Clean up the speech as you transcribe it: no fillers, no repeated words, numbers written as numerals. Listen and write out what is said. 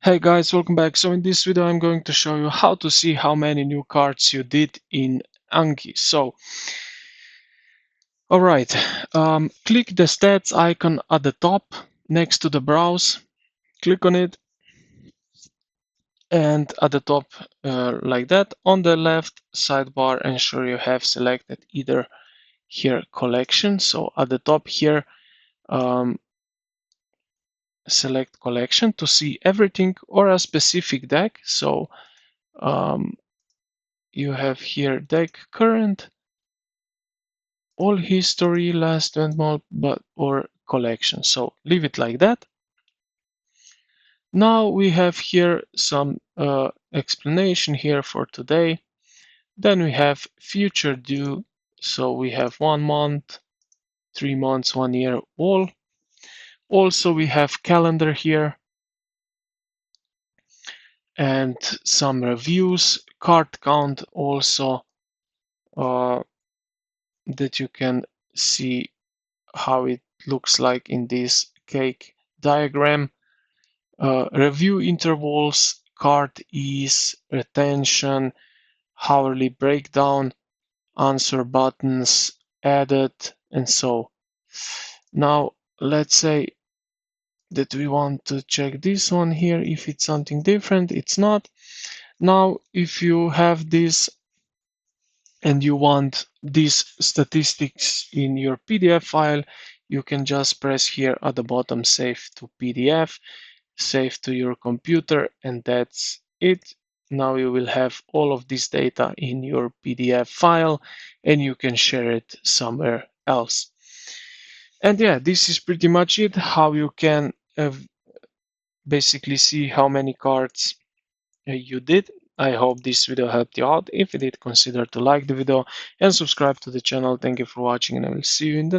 Hey guys, welcome back. So in this video I'm going to show you how to see how many new cards you did in Anki. So alright, click the stats icon at the top next to the browse, click on it, and at the top like that. On the left sidebar, ensure you have selected either here collection, so at the top here um, select collection to see everything, or a specific deck. So um, you have here deck current, all history, last 20 month, but or collection. So leave it like that. Now we have here some explanation here for today. Then we have future due. So we have 1 month, 3 months, 1 year, all. Also we have calendar here and some reviews, card count also, uh, that you can see how it looks like in this cake diagram. Review intervals, cart ease, retention, hourly breakdown, answer buttons added, and so. Now, let's say that we want to check this one here. If it's something different, it's not. Now, if you have this and you want these statistics in your PDF file, you can just press here at the bottom, save to PDF, save to your computer, and that's it. Now you will have all of this data in your PDF file and you can share it somewhere else. And yeah, this is pretty much it, how you can basically see how many cards you did. I hope this video helped you out. If it did, consider to like the video and subscribe to the channel. Thank you for watching, and I will see you in the